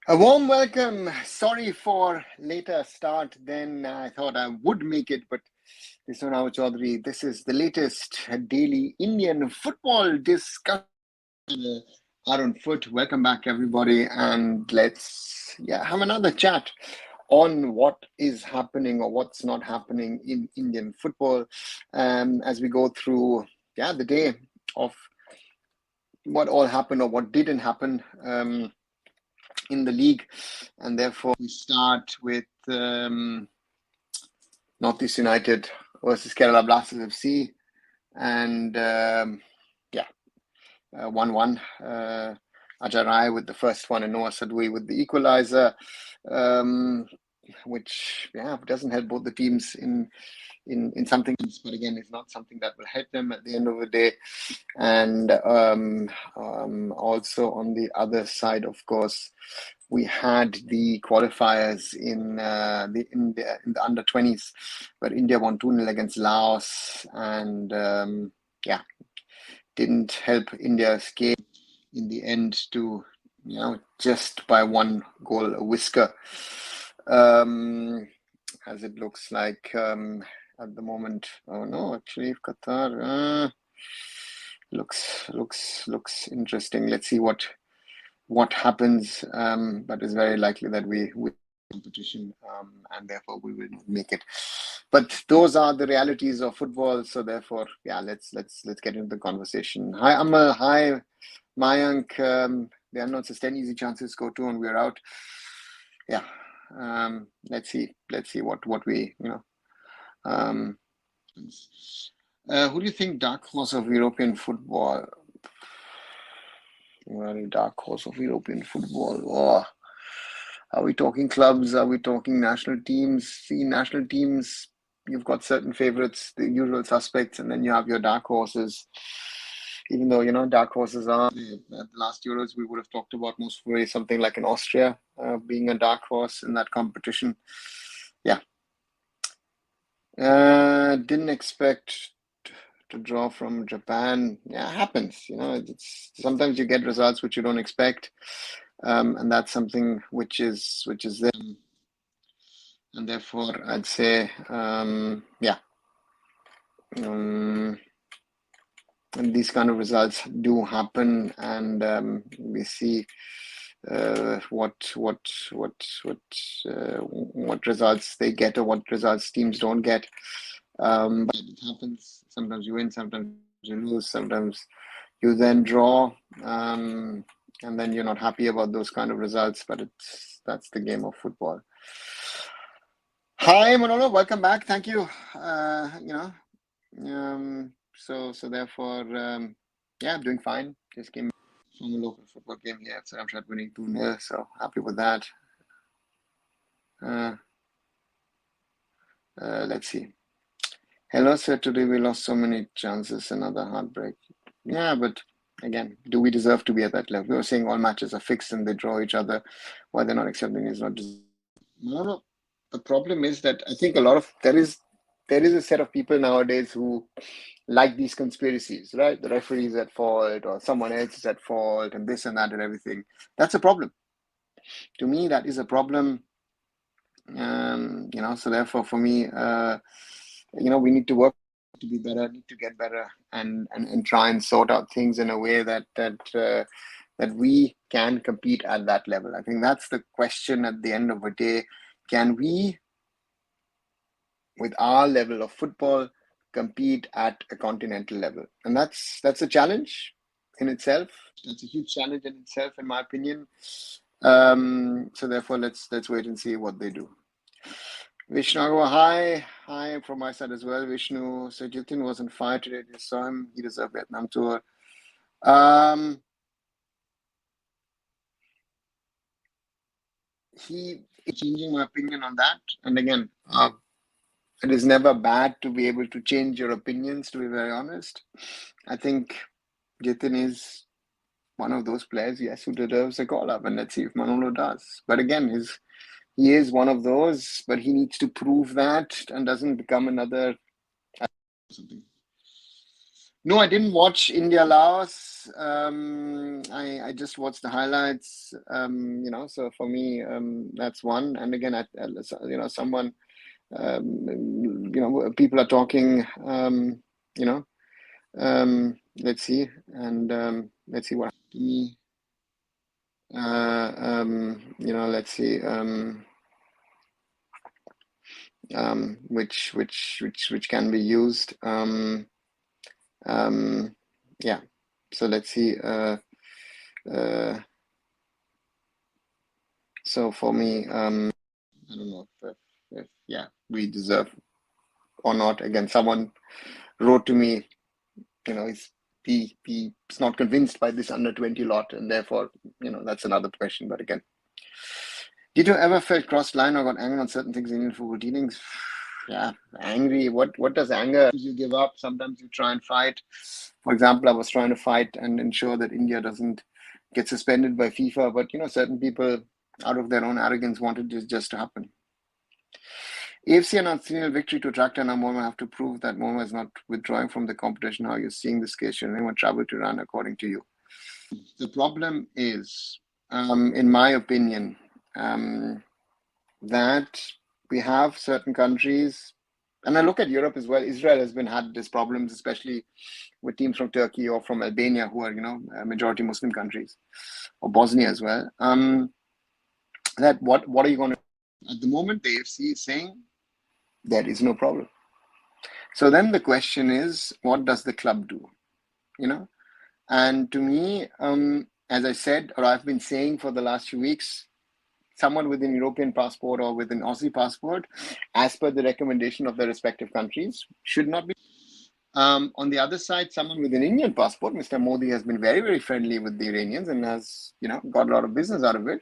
A warm welcome. Sorry for later start than I thought I would make it, but this is Rao Chaudhary. This is the latest daily Indian football discussion. Arunfoot. Welcome back, everybody, and let's have another chat on what is happening or what's not happening in Indian football as we go through the day of what all happened or what didn't happen. In the league, and therefore we start with Northeast United versus Kerala Blasters FC, and 1-1. Ajay Rai with the first one and Noah Sadui with the equalizer, which doesn't help both the teams in something, but again, it's not something that will help them at the end of the day. And also on the other side, of course, we had the qualifiers in the under 20s, where India won 2-0 against Laos, and didn't help India escape in the end to just by one goal a whisker, as it looks like at the moment. Oh no, actually Qatar looks interesting. Let's see what happens, but it's very likely that we competition, and therefore we will make it. But those are the realities of football. So therefore, let's get into the conversation. Hi Amal, hi Mayank. There are not just 10 easy chances. Go to and we're out. Let's see what we who do you think dark horse of European football? Dark horse of European football. Oh, are we talking clubs? Are we talking national teams? See, national teams, you've got certain favorites, the usual suspects, and then you have your dark horses. Even though, dark horses are, at the last Euros, we would have talked about most probably something like an Austria being a dark horse in that competition. Didn't expect to draw from Japan. Happens. It's sometimes you get results which you don't expect, and that's something which is there. And therefore, I'd say, and these kind of results do happen, and we see what results they get or what results teams don't get. But it happens. Sometimes you win, sometimes you lose, sometimes you then draw, and then you're not happy about those kind of results. But that's the game of football. Hi Manolo, welcome back. Thank you. So therefore, I'm doing fine. Just came from a local football game here, so I'm winning 2-0. So happy with that. Let's see. Hello, sir. Today we lost so many chances. Another heartbreak. Yeah, but again, do we deserve to be at that level? We were saying all matches are fixed and they draw each other. Why they're not accepting is not just. No. The problem is that I think there is a set of people nowadays who like these conspiracies, right? The referee is at fault or someone else is at fault and this and that and everything. That's a problem. To me, that is a problem. So therefore for me, we need to work to be better, need to get better, and try and sort out things in a way that we can compete at that level. I think that's the question at the end of the day. Can we, with our level of football, compete at a continental level? And that's a challenge in itself. That's a huge challenge in itself, in my opinion. So therefore, let's wait and see what they do. Vishnu, hi from my side as well. Vishnu, so Jitin was on fire today. Just saw him. He deserved Vietnam tour. He is changing my opinion on that. And again, it is never bad to be able to change your opinions, to be very honest. I think Jitin is one of those players, yes, who deserves a call-up. And let's see if Manolo does. But again, he is one of those, but he needs to prove that and doesn't become another something. No, I didn't watch India Laos. I just watched the highlights. So for me, that's one. And again, someone, people are talking. You know, let's see, and let's see what to me. Let's see. Which can be used. Yeah. So let's see. So for me, I don't know if we deserve or not. Again, someone wrote to me, he's not convinced by this under 20 lot, and therefore, that's another question. But again, did you ever felt crossed line or got angry on certain things in Indian football dealings? Yeah, angry. What does anger? You give up. Sometimes you try and fight. For example, I was trying to fight and ensure that India doesn't get suspended by FIFA, but certain people, out of their own arrogance, wanted this just to happen. AFC announced 3-0 victory to Tractor. Now Mohun have to prove that Mohun is not withdrawing from the competition. How are you seeing this case? Should anyone travel to Iran according to you? The problem is, in my opinion, that we have certain countries, and I look at Europe as well. Israel has had these problems, especially with teams from Turkey or from Albania, who are majority Muslim countries, or Bosnia as well. That what are you going to? At the moment, the AFC is saying there is no problem. So then the question is, what does the club do? And to me, as I said, or I've been saying for the last few weeks, someone with an European passport or with an Aussie passport, as per the recommendation of their respective countries, should not be. On the other side, someone with an Indian passport, Mr. Modi has been very, very friendly with the Iranians and has, got a lot of business out of it.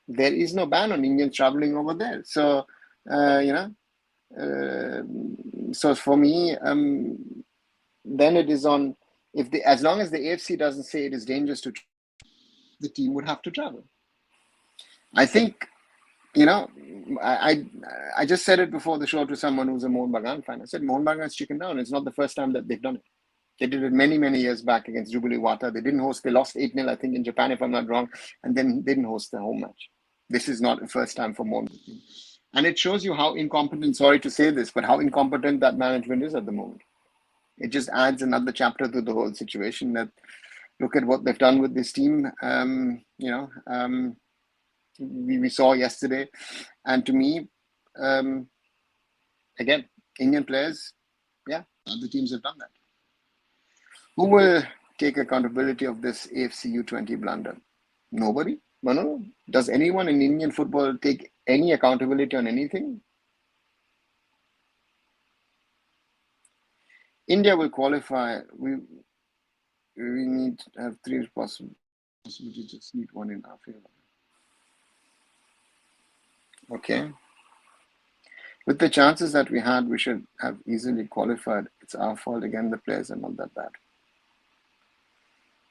There is no ban on Indians traveling over there. So, so for me, then it is on, as long as the AFC doesn't say it is dangerous to, the team would have to travel. I think, I just said it before the show to someone who's a Mohun Bagan fan. I said, Mohun Bagan's chicken down. It's not the first time that they've done it. They did it many, many years back against Jubilee Wata. They lost 8-0, I think, in Japan, if I'm not wrong, and then didn't host the home match. This is not the first time for Mohun. And it shows you how incompetent, sorry to say this, but how incompetent that management is at the moment. It just adds another chapter to the whole situation. That look at what they've done with this team. We saw yesterday, and to me, again, Indian players, other teams have done that. Who will take accountability of this AFC U20 blunder? Nobody. No. Does anyone in Indian football take any accountability on anything? India will qualify. We need to have 3 possibilities. Just need one in our favor. Okay. With the chances that we had, we should have easily qualified. It's our fault. Again, the players are not that bad.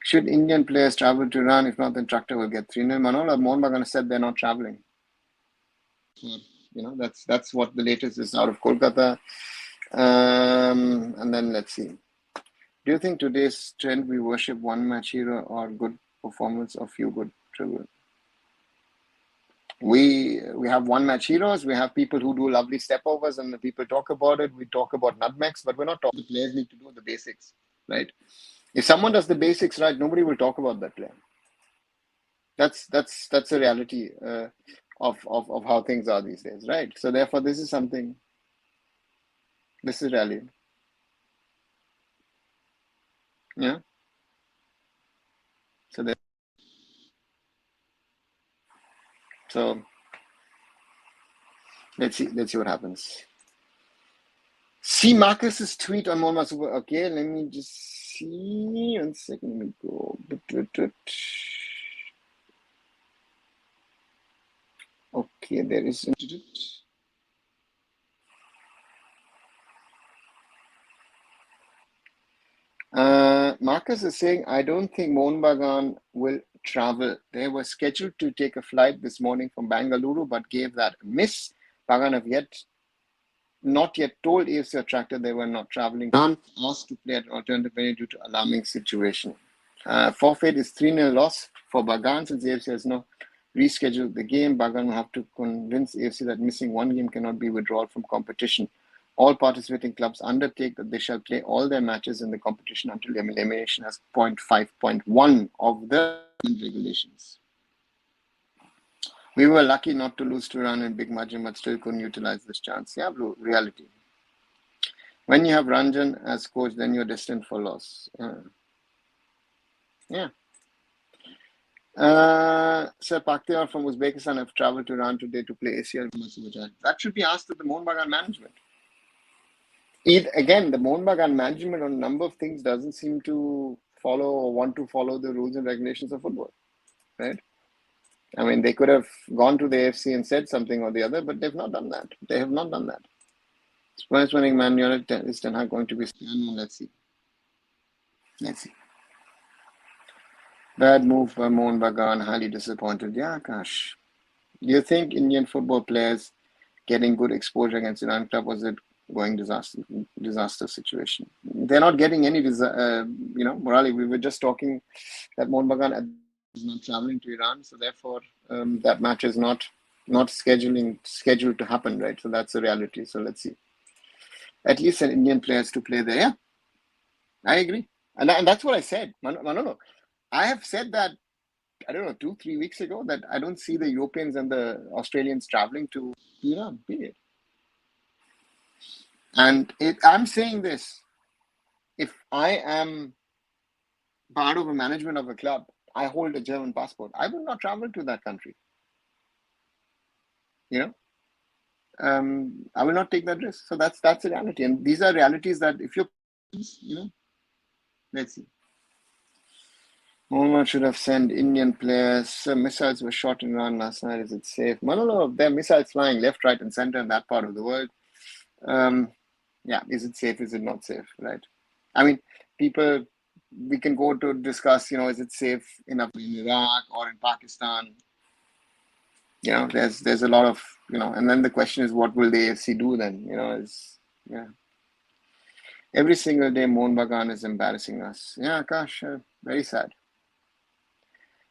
Should Indian players travel to Iran? If not, then Tractor will get 3-0. Manola, Mohun Bagan said they're not traveling. That's what the latest is out of Kolkata. And then let's see. Do you think today's trend we worship one match hero or good performance or few good dribble? We have one match heroes. We have people who do lovely stepovers and the people talk about it. We talk about nutmegs, but we're not talking. The players need to do the basics, right? If someone does the basics right, nobody will talk about that player. That's a reality of how things are these days, right? So therefore, this is something. This is reality. Yeah. So let's see what happens. See Marcus's tweet on Mohun Super. Okay, let me just see. 1 second. Let me go. Okay, there is. Marcus is saying, I don't think Mohun Bagan will travel. They were scheduled to take a flight this morning from Bangalore, but gave that a miss. Bagan have yet not yet told AFC or Tractor they were not traveling. Iran asked to play at an alternative venue due to alarming situation. Forfeit is 3-0 loss for Bagan since AFC has now rescheduled the game. Bagan will have to convince AFC that missing one game cannot be withdrawal from competition. All participating clubs undertake that they shall play all their matches in the competition until elimination as 0.5.1 of the regulations. We were lucky not to lose to Iran in big margin, but still couldn't utilize this chance. Yeah, bro, reality. When you have Ranjan as coach, then you're destined for loss. Yeah. Sir, Pakhtiar from Uzbekistan have traveled to Iran today to play ACL. That should be asked of the Mohun Bagan management. Again, the Mohun Bagan management on a number of things doesn't seem to follow or want to follow the rules and regulations of football, right? I mean, they could have gone to the AFC and said something or the other, but they've not done that. They have not done that. Spurs winning Man United is Ten Hag going to be? Let's see. Let's see. Bad move by Mohun Bagan. Highly disappointed. Yeah, gosh. Do you think Indian football players getting good exposure against Iran club was it going disaster situation? They're not getting any, Murali, we were just talking that Mohun Bagan is not traveling to Iran, so therefore that match is not scheduled to happen, right? So that's the reality. So let's see. At least an Indian players to play there. Yeah, I agree, and that's what I said. Manolo, I have said that, I don't know, 2-3 weeks ago, that I don't see the Europeans and the Australians traveling to Iran, period. And I'm saying this, if I am part of a management of a club, I hold a German passport, I will not travel to that country. I will not take that risk. So that's the reality. And these are realities that if you're, let's see. Mohammed should have sent Indian players. Missiles were shot in Iran last night. Is it safe? Manolo, there are missiles flying left, right, and center in that part of the world. Yeah, is it safe? Is it not safe? Right? I mean, we can go to discuss, is it safe enough in Iraq or in Pakistan? There's a lot of, and then the question is, what will the AFC do then? Every single day, Mohun Bagan is embarrassing us. Yeah, gosh, very sad.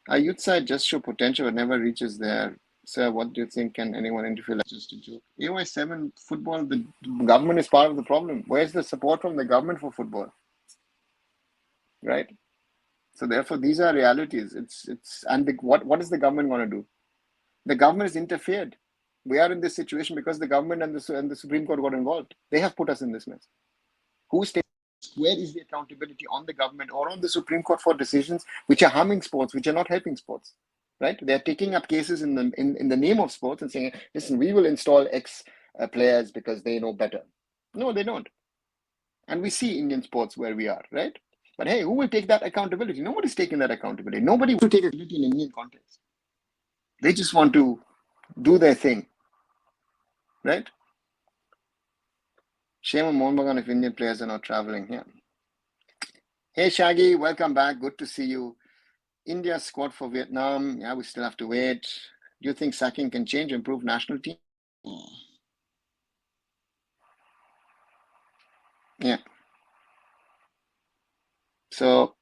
Our youth side just show potential but never reaches there. Sir, what do you think? Can anyone interfere? That's just a joke. AY7 football, the government is part of the problem. Where's the support from the government for football? Right? So therefore, these are realities. What is the government going to do? The government has interfered. We are in this situation because the government and the Supreme Court got involved. They have put us in this mess. Where is the accountability on the government or on the Supreme Court for decisions which are harming sports, which are not helping sports? Right? They're taking up cases in the name of sports and saying, listen, we will install X players because they know better. No, they don't. And we see Indian sports where we are, right? But hey, who will take that accountability? Nobody's taking that accountability. Nobody will take accountability in Indian context. They just want to do their thing, right? Shame on Mohun Bagan if Indian players are not traveling here. Hey, Shaggy, welcome back. Good to see you. India squad for Vietnam. Yeah, we still have to wait. Do you think sacking can change, improve national team? Yeah. So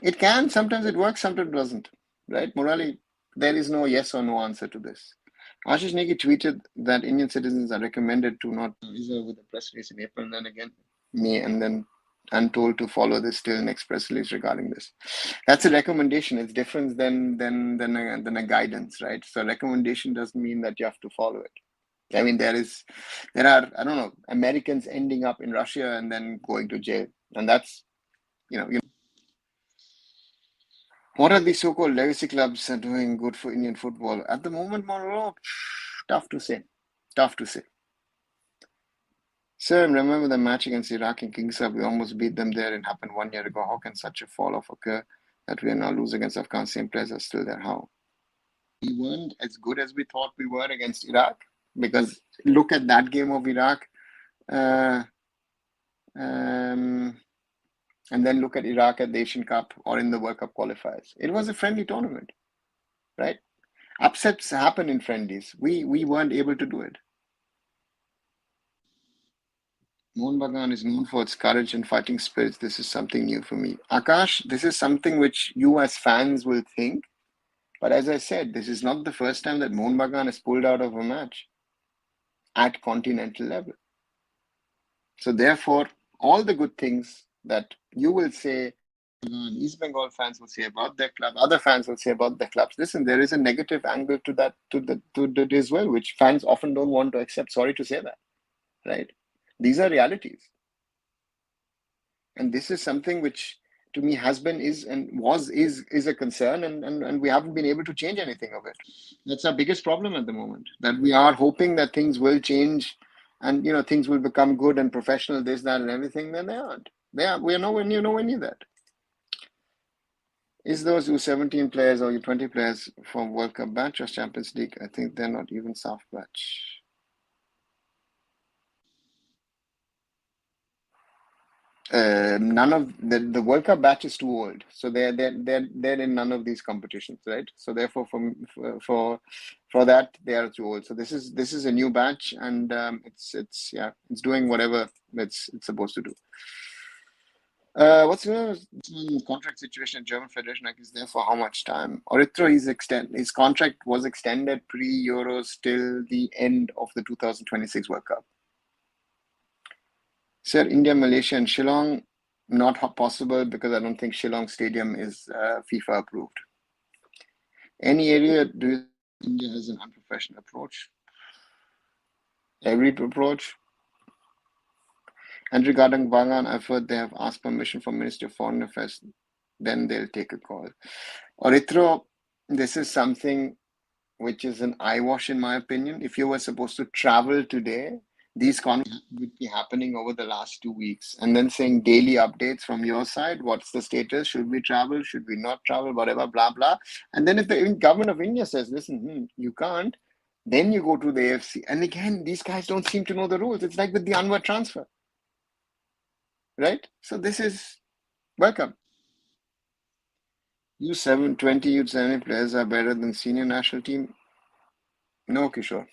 it can. Sometimes it works, sometimes it doesn't. Right? Morally, there is no yes or no answer to this. Ashish Negi tweeted that Indian citizens are recommended to not reserve with the press release in April, and then again May, and told to follow this till next press release regarding this. That's a recommendation. It's different than a guidance, right? So recommendation doesn't mean that you have to follow it. I mean, there are, I don't know, Americans ending up in Russia and then going to jail, and that's what are these so-called legacy clubs are doing good for Indian football at the moment? Tough to say. Sir, remember the match against Iraq in Kings Cup? We almost beat them there. It happened 1 year ago. How can such a fall off occur that we are now losing against Afghan? Same players are still there. How? We weren't as good as we thought we were against Iraq, because look at that game of Iraq, and then look at Iraq at the Asian Cup or in the World Cup qualifiers. It was a friendly tournament, right? Upsets happen in friendlies. We weren't able to do it. Mohun Bagan is known for its courage and fighting spirits. This is something new for me. Akash, this is something which you as fans will think. But as I said, this is not the first time that Mohun Bagan is pulled out of a match at continental level. So therefore, all the good things that you will say, East Bengal fans will say about their club, other fans will say about their clubs. Listen, there is a negative angle to that, to that as well, which fans often don't want to accept. Sorry to say that, right? These are realities, and this is something which, to me, has been, is a concern, and we haven't been able to change anything of it. That's our biggest problem at the moment. That we are hoping that things will change, and things will become good and professional, this, that, and everything. Then they aren't. We are nowhere near that. Is those U17 players or U20 players from World Cup batch or Champions League? I think they're not even soft batch. None of the World Cup batch is too old, so they're in none of these competitions, right? So therefore, for that, they are too old. So this is a new batch, and it's doing whatever it's supposed to do. What's the contract situation at German Federation? Like, is there for how much time? Orithro, his contract was extended pre-Euros till the end of the 2026 World Cup. Sir, India, Malaysia, and Shillong, not possible because I don't think Shillong Stadium is FIFA approved. Any area do you think India has an unprofessional approach? Every approach. And regarding Bagan, I've heard they have asked permission from Ministry of Foreign Affairs. Then they'll take a call. Orithro, this is something which is an eyewash in my opinion. If you were supposed to travel today, these conversations would be happening over the last 2 weeks, and then saying daily updates from your side. What's the status? Should we travel? Should we not travel? Whatever, blah, blah. And then if the government of India says, listen, you can't, then you go to the AFC. And again, these guys don't seem to know the rules. It's like with the Anwar transfer, right? So this is welcome. U7, 20 U7 players are better than senior national team. No, Kishore.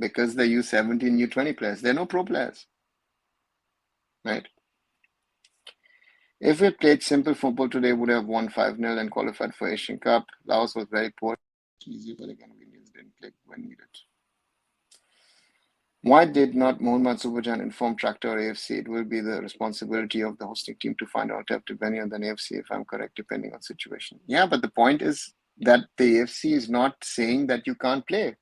Because the U17, U20 players, they're no pro players, right? If we played simple football today, would have won 5-0 and qualified for Asian Cup. Laos was very poor. Easy, but again, Indians didn't play when needed. Why did not Mohammad Subhajan inform Tractor or AFC? It will be the responsibility of the hosting team to find out alternative venue and then AFC, if I'm correct, depending on situation. Yeah, but the point is that the AFC is not saying that you can't play,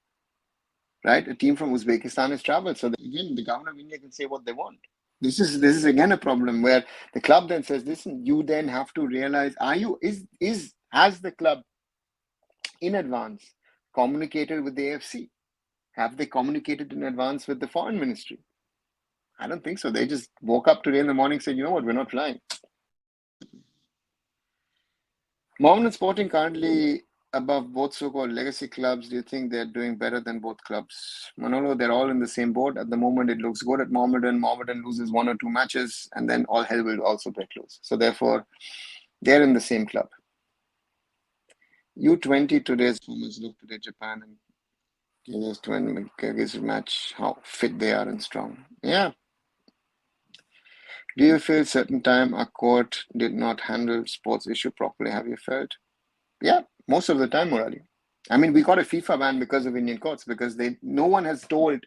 right? A team from Uzbekistan has traveled. So again, the government of India can say what they want. This is again a problem where the club then says, listen, you then have to realize, has the club in advance communicated with the AFC? Have they communicated in advance with the foreign ministry? I don't think so. They just woke up today in the morning and said, you know what, we're not flying. Mohammedan Sporting currently above both so-called legacy clubs. Do you think they're doing better than both clubs? Manolo, they're all in the same boat. At the moment, it looks good at Mohammedan. Mohammedan loses 1 or 2 matches, and then all hell will also break loose. So therefore, they're in the same club. U20 today's performance look today Japan and Kyrgyz match, how fit they are and strong. Yeah. Do you feel certain time our court did not handle sports issue properly? Have you felt? Yeah, most of the time, Murali. I mean, we got a FIFA ban because of Indian courts, because no one has told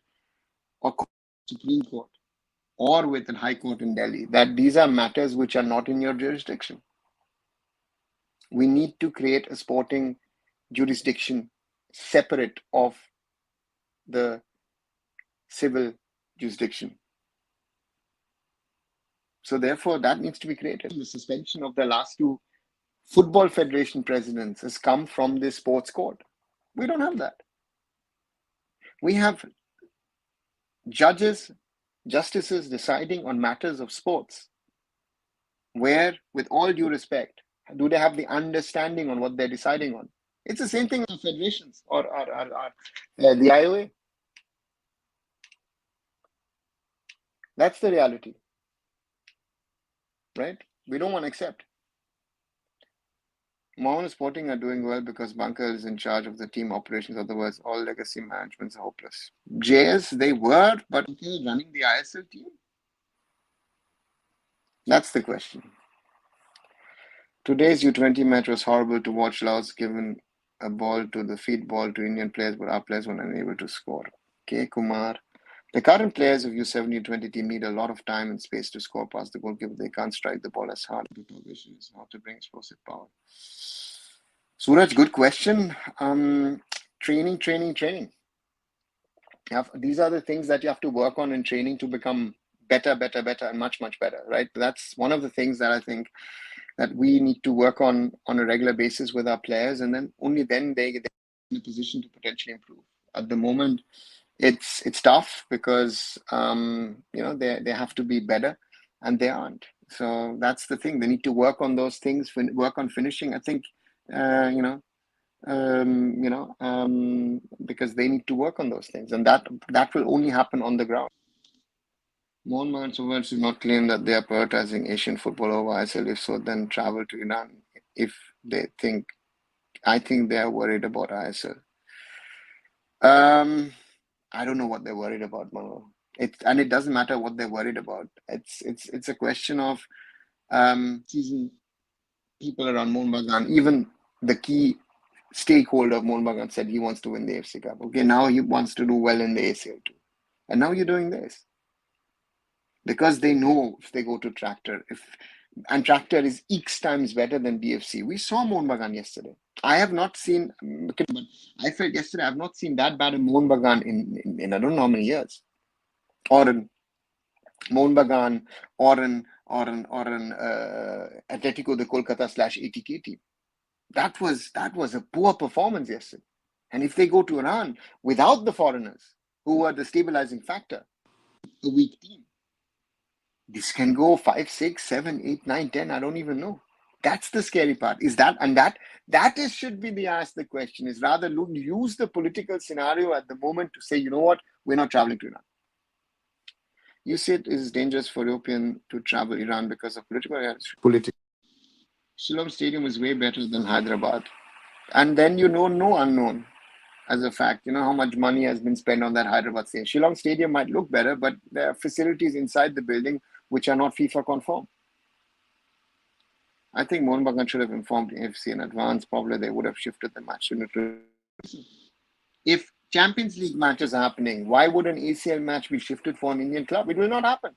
or Supreme Court or with a High Court in Delhi that these are matters which are not in your jurisdiction. We need to create a sporting jurisdiction separate of the civil jurisdiction. So therefore, that needs to be created. The suspension of the last 2 Football Federation presidents has come from this sports court. We don't have that. We have justices deciding on matters of sports, where, with all due respect, do they have the understanding on what they're deciding on? It's the same thing with federations or the IOA. That's the reality, right? We don't want to accept. Mohun Sporting are doing well because Bunker is in charge of the team operations. Otherwise, all legacy managements are hopeless. JS, they were, but okay, running the ISL team? That's the question. Today's U20 match was horrible to watch. Laos given a ball to the feed ball to Indian players, but our players were unable to score. K. Kumar. The current players of U17 U20 team need a lot of time and space to score past the goalkeeper. They can't strike the ball as hard. The vision is how to bring explosive power. Suraj, good question. Training. These are the things that you have to work on in training to become better, and much better, right? That's one of the things that I think that we need to work on a regular basis with our players, and then only then they get in a position to potentially improve. At the moment, it's tough because they have to be better, and they aren't. So that's the thing. They need to work on those things. Work on finishing. I think because they need to work on those things, and that will only happen on the ground. Mohun Bagan should not claim that they are prioritizing Asian football over ISL. If so, then travel to Iran. I think they are worried about ISL. I don't know what they're worried about, Mano. It doesn't matter what they're worried about. It's a question of season people around Mohun Bagan. Even the key stakeholder of Mohun Bagan said he wants to win the AFC Cup. Okay, now he wants to do well in the ACL too. And now you're doing this. Because they know if they go to Tractor, and Tractor is X times better than BFC. We saw Mohun Bagan yesterday. I have not seen, but I felt yesterday I've not seen that bad in Mohun Bagan in I don't know how many years. Or in Mohun Bagan, or in Atletico de Kolkata /ATK team. That was a poor performance yesterday. And if they go to Iran without the foreigners, who are the stabilizing factor, a weak team, this can go 5, 6, 7, 8, 9, 10. I don't even know. That's the scary part. Should be the question is rather use the political scenario at the moment to say, you know what, we're not traveling to Iran. You say it is dangerous for European to travel Iran because of political. Shillong Stadium is way better than Hyderabad. And then no unknown. As a fact, how much money has been spent on that Hyderabad stadium. Shillong Stadium might look better, but there are facilities inside the building which are not FIFA conform. I think Mohun Bagan should have informed AFC in advance. Probably they would have shifted the match. If Champions League matches are happening, why would an ACL match be shifted for an Indian club? It will not happen.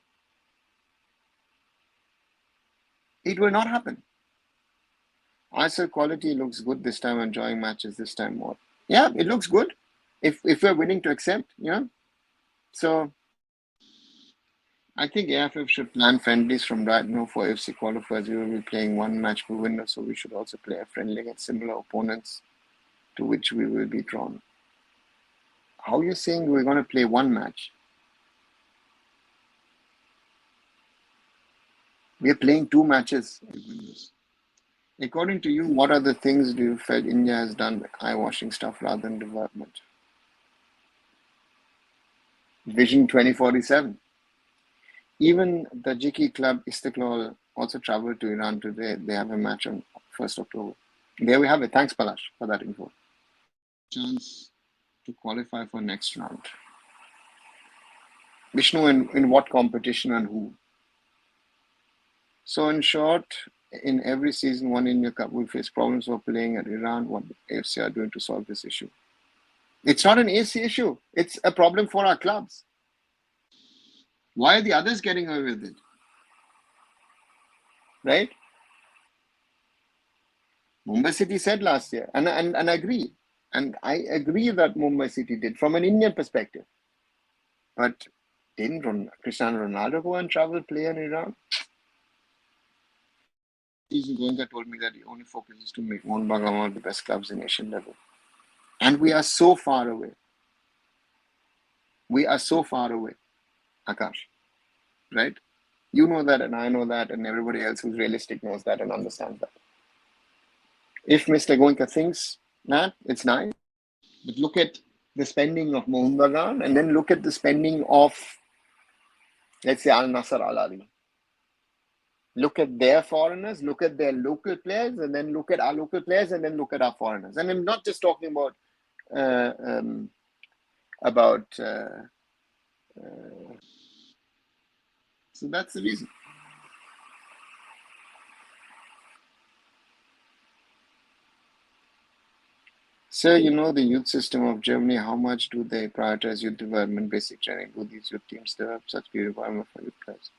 It will not happen. ISL quality looks good this time. Enjoying matches this time more. Yeah, it looks good. If we're willing to accept, So I think AIFF should plan friendlies from right now for FC qualifiers. We will be playing one match per window, so we should also play a friendly against similar opponents to which we will be drawn. How are you saying we're going to play one match? We are playing 2 matches. According to you, what are the things do you felt India has done eye-washing stuff rather than development? Vision 2047. Even the Jiki club Istiklal also traveled to Iran today. They have a match on 1st October. There we have it. Thanks, Palash, for that info. Chance to qualify for next round. Vishnu, in what competition and who? So in short, in every season, one India Cup will face problems for playing at Iran. What AFC are doing to solve this issue? It's not an AFC issue. It's a problem for our clubs. Why are the others getting away with it? Right? Mumbai City said last year, and I agree. And I agree that Mumbai City did from an Indian perspective. But didn't Cristiano Ronaldo go and travel play in Iran? Goenka told me that he only focuses to make Mohun Bagan one of the best clubs in Asian level. And we are so far away. We are so far away, Akash. Right? You know that, and I know that, and everybody else who's realistic knows that and understands that. If Mr. Goenka thinks that, it's nice. But look at the spending of Mohun Bagan, and then look at the spending of, let's say, Al Nasser Al Ali. Look at their foreigners, look at their local players, and then look at our local players, and then look at our foreigners. And I'm not just talking about uh, um, about. So that's the reason. So you know the youth system of Germany. How much do they prioritize youth development, basic training? Do these youth teams develop such good environment for youth players?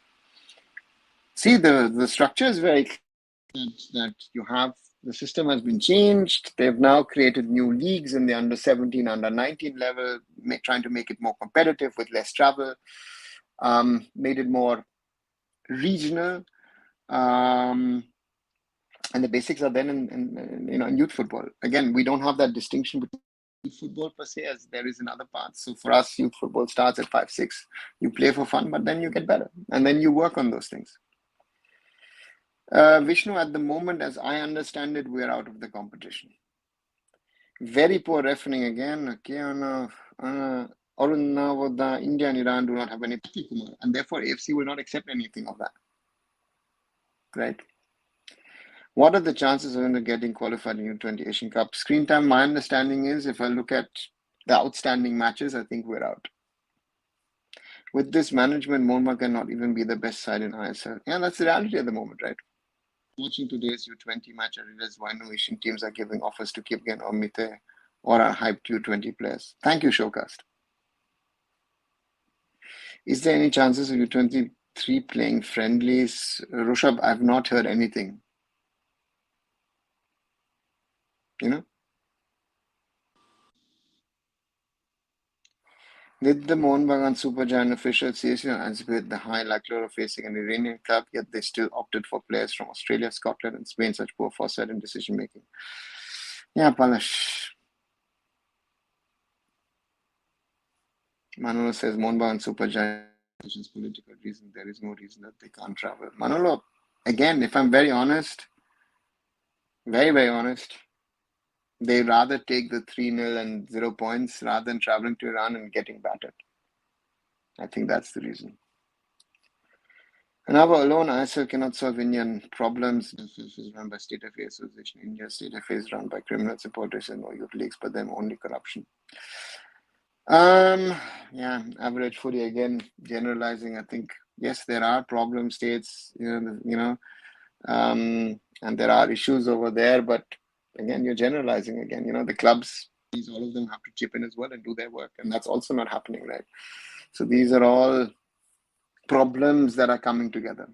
See, the structure is very clear that you have. The system has been changed. They've now created new leagues in the under 17, under 19 level, trying to make it more competitive with less travel, made it more regional. Um, and the basics are then in youth football. Again, we don't have that distinction between youth football per se as there is in other parts. So for us, youth football starts at 5, 6. You play for fun, but then you get better, and then you work on those things. Vishnu, at the moment, as I understand it, we are out of the competition. Very poor refereeing again. Okay, India and Iran do not have any Kumar, and therefore AFC will not accept anything of that. Right? What are the chances of getting qualified in U20 Asian Cup? Screen time, my understanding is, if I look at the outstanding matches, I think we're out. With this management, Mohun cannot even be the best side in ISL. Yeah, that's the reality at the moment, right? Watching today's U20 match, I realized why no Asian teams are giving offers to Kipgen or Mite or our hyped U20 players. Thank you, Showcast. Is there any chances of U23 playing friendlies? Rushabh, I've not heard anything. You know? Did the Mohun Bagan Supergiant officials seriously anticipate the high likelihood of facing an Iranian club, yet they still opted for players from Australia, Scotland, and Spain, such poor foresight and decision making? Yeah, Palash. Manolo says Mohun Bagan Supergiant political reason. There is no reason that they can't travel. Manolo, again, if I'm very honest, very honest, they rather take the 3-0 and 0 points rather than traveling to Iran and getting battered. I think that's the reason. And our alone ISL cannot solve Indian problems. AIFF is run by State Affairs Association. India State Affairs is run by criminal supporters and no youth leagues, but then only corruption. Yeah, average footy again, generalizing. I think yes, there are problem states, and there are issues over there, but again, you're generalizing again. The clubs, all of them have to chip in as well and do their work, and that's also not happening, right? So these are all problems that are coming together.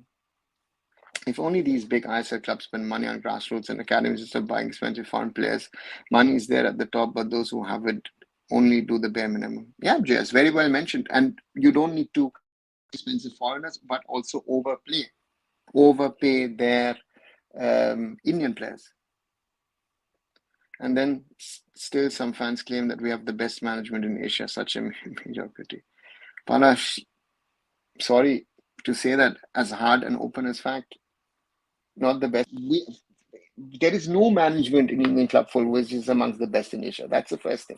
If only these big ISL clubs spend money on grassroots and academies instead of buying expensive foreign players. Money is there at the top, but those who have it only do the bare minimum. Yeah, JS, very well mentioned. And you don't need to expensive foreigners, but also overpay their Indian players. And then still some fans claim that we have the best management in Asia, such a mediocrity. Panash, sorry to say that as hard and open as fact, not the best. There is no management in Indian club full which is amongst the best in Asia. That's the first thing.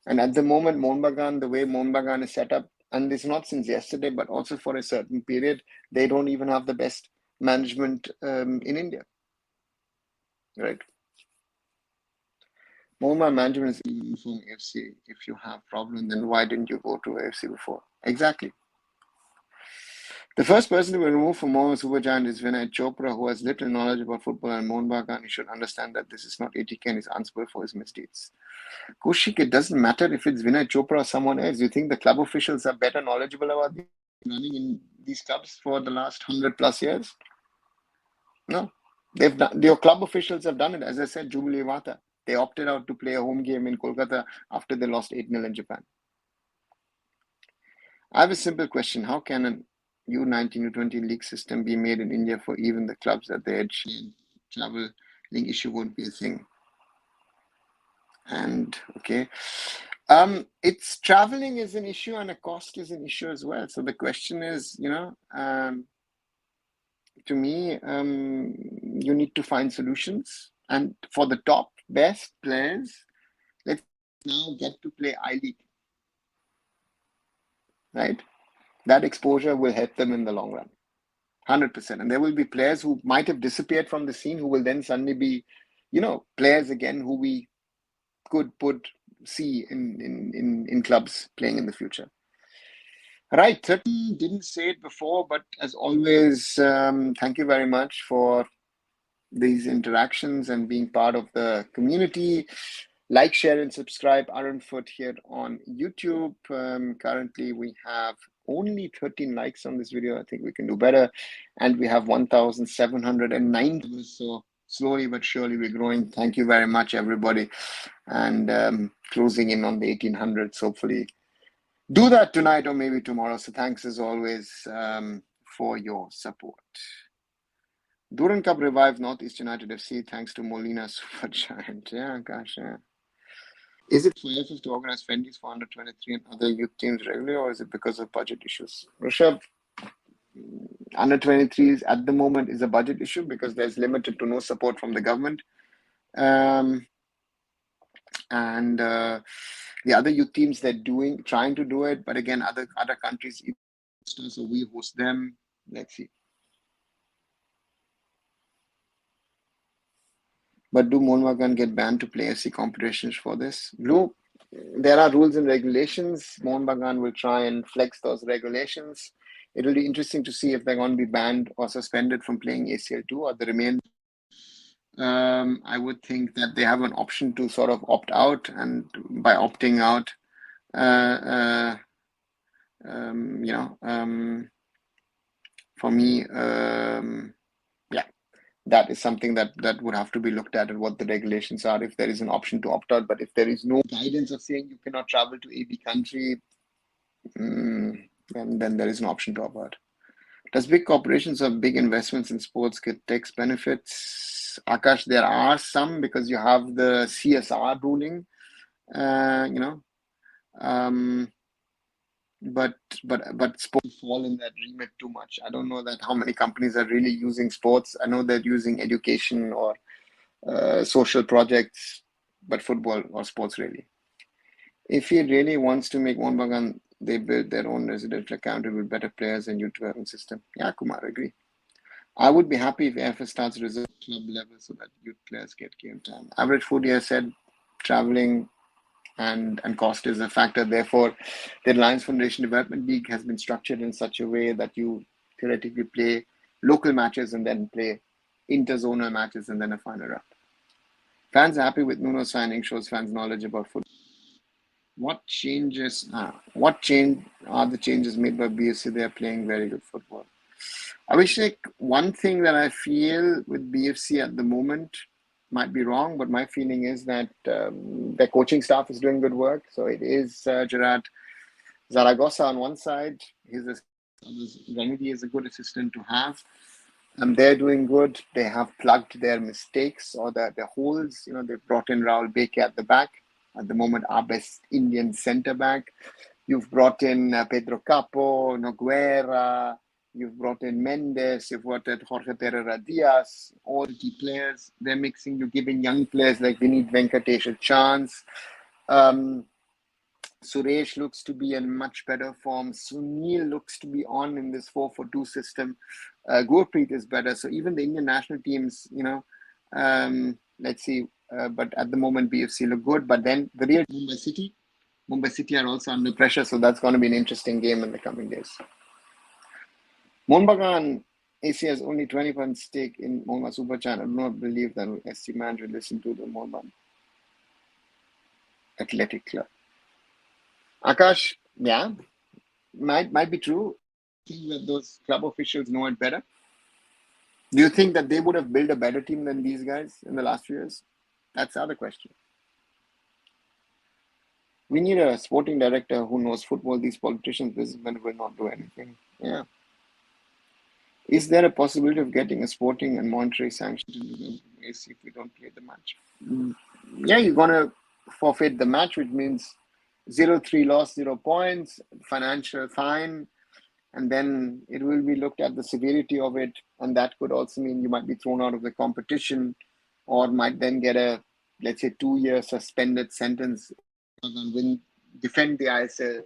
And at the moment, Mohun Bagan, the way Mohun Bagan is set up, and it's not since yesterday, but also for a certain period, they don't even have the best management in India. Right? Mohun Bagan management is even from AFC. If you have problem, then why didn't you go to AFC before? Exactly. The first person to be removed from Mohun Supergiant is Vinay Chopra, who has little knowledge about football and Mohun Bagan. He should understand that this is not ATK and is answerable for his misdeeds. Kushik, it doesn't matter if it's Vinay Chopra or someone else. You think the club officials are better knowledgeable about running in these clubs for the last 100+ years? No. Your club officials have done it. As I said, Jubilee Vata. They opted out to play a home game in Kolkata after they lost 8-0 in Japan. I have a simple question. How can an U19, U20 league system be made in India for even the clubs that they had travel link issue won't be a thing? And okay. It's traveling is an issue and a cost is an issue as well. So the question is, to me, you need to find solutions. And for the top best players, let's now get to play I-League. Right? That exposure will help them in the long run. 100%. And there will be players who might have disappeared from the scene who will then suddenly be, players again who we could see in clubs playing in the future. Right, 30 didn't say it before, but as always, thank you very much for these interactions and being part of the community. Like, share, and subscribe arunfoot here on YouTube. Currently, we have only 13 likes on this video. I think we can do better. And we have 1,709. So slowly but surely we're growing. Thank you very much, everybody. And closing in on the 1800s, hopefully. Do that tonight or maybe tomorrow. So thanks as always for your support. Duran Cup revived Northeast United FC thanks to Molina Super Giant. Yeah, gosh, yeah. Is it for AIFF to organize friendlies for under 23 and other youth teams regularly, or is it because of budget issues? Rishabh, under 23s at the moment is a budget issue because there's limited to no support from the government. And the other youth teams, they're trying to do it, but again, other countries, so we host them. Let's see. But do Mohun Bagan get banned to play SC competitions for this? Blue, there are rules and regulations. Mohun Bagan will try and flex those regulations. It will be interesting to see if they're going to be banned or suspended from playing ACL2 or the remainder. I would think that they have an option to sort of opt out, and by opting out, for me, yeah, that is something that would have to be looked at what the regulations are if there is an option to opt out. But if there is no guidance of saying you cannot travel to AB country, then there is an option to opt out. Does big corporations or big investments in sports get tax benefits? Akash, there are some because you have the CSR ruling, but sports fall in that remit too much. I don't know that how many companies are really using sports. I know they're using education or social projects, but football or sports really. If he really wants to make Mohun Bagan, they build their own residential county with better players and youth development system. Yeah, Kumar, agree. I would be happy if AIFF starts reserve club level so that youth players get game time. Average food year said traveling and cost is a factor. Therefore, the Reliance Foundation Development League has been structured in such a way that you theoretically play local matches and then play interzonal matches and then a final round. Fans are happy with Nuno signing, shows fans knowledge about football. What change are the changes made by BFC? They are playing very good football. Abhishek, one thing that I feel with BFC at the moment, might be wrong, but my feeling is that their coaching staff is doing good work. So it is Gerard Zaragoza on one side. Remedy is a good assistant to have. And they're doing good. They have plugged their mistakes or their holes. They've brought in Raul Beke at the back. At the moment, our best Indian centre back. You've brought in Pedro Capo, Noguera. You've brought in Mendes. You've brought in Jorge Terrera Diaz. All key players. They're mixing. You're giving young players like Vinit Venkatesh a chance. Suresh looks to be in much better form. Sunil looks to be on in this 4-4-2 system. Gurpreet is better. So even the Indian national teams, let's see. But at the moment, BFC look good. But then the real Mumbai City are also under pressure. So that's going to be an interesting game in the coming days. Mohun Bagan AC has only 20% stake in Mohun Bagan Super Channel. I do not believe that SC manager listen to the Mohun Bagan Athletic Club. Akash, yeah, might be true. I think that those club officials know it better. Do you think that they would have built a better team than these guys in the last few years? That's the other question. We need a sporting director who knows football. These politicians, businessmen will not do anything. Yeah. Is there a possibility of getting a sporting and monetary sanction to the AC if we don't play the match? Yeah, you're going to forfeit the match, which means 0-3 loss, 0 points, financial fine, and then it will be looked at the severity of it, and that could also mean you might be thrown out of the competition or might then get a, let's say, 2-year suspended sentence and defend the ISL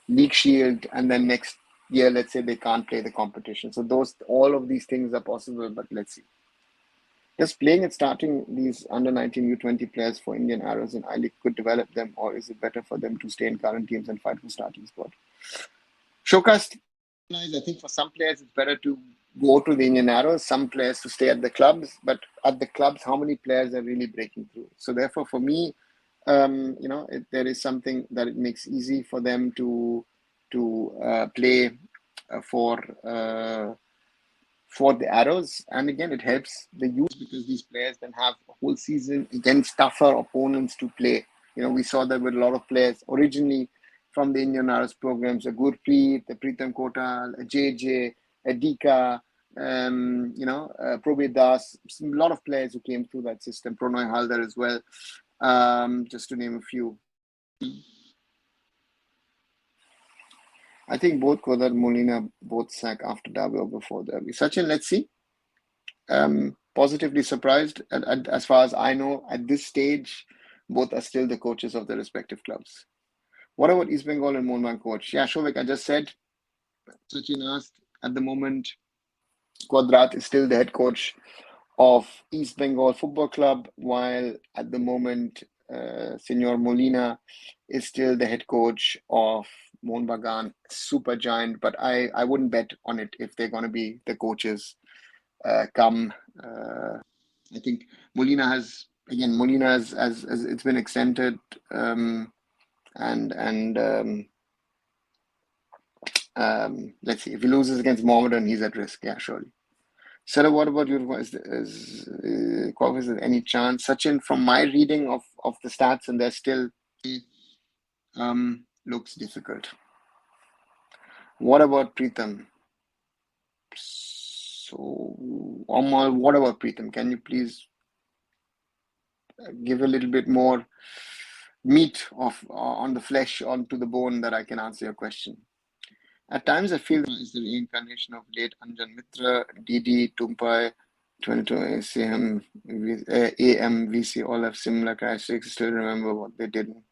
League Shield, and then next year, let's say they can't play the competition. So all of these things are possible, but let's see. Does playing and starting these under 19 U20 players for Indian Arrows in I-League could develop them, or is it better for them to stay in current teams and fight for starting spot? Showcast, I think for some players it's better to go to the Indian Arrows, some players to stay at the clubs, but at the clubs, how many players are really breaking through? So therefore, for me, there is something that it makes easy for them to play for the Arrows, and again it helps the youth because these players then have a whole season against tougher opponents to play. We saw that with a lot of players originally from the Indian Arrows programs, a Gurpreet, a Pritam Kotal, a JJ, a Dika, Probir Das, a lot of players who came through that system, Pronoy Haldar as well, just to name a few. I think both Kodar and Molina both sack after Derby or before Derby. Sachin, let's see. Positively surprised. As far as I know, at this stage, both are still the coaches of their respective clubs. What about East Bengal and Mohun Bagan coach? Yeah, Shovik, I just said. Sachin asked, at the moment, Quadrat is still the head coach of East Bengal Football Club, while at the moment, Senor Molina is still the head coach of Mohun Bagan, super giant, but I wouldn't bet on it if they're going to be the coaches come. I think Molina has it's been extended, let's see, if he loses against Mohammedan, he's at risk. Yeah, surely. Sarah, what about you? Is there any chance? Sachin, from my reading of the stats, and they're still looks difficult. What about Pritam? So, Amal, what about Pritam? Can you please give a little bit more meat on the flesh, onto the bone, that I can answer your question? At times, I feel is the reincarnation of late Anjan Mitra, DD, Tumpai, 22 ACM, AMVC, all have similar characteristics. Still remember what they did in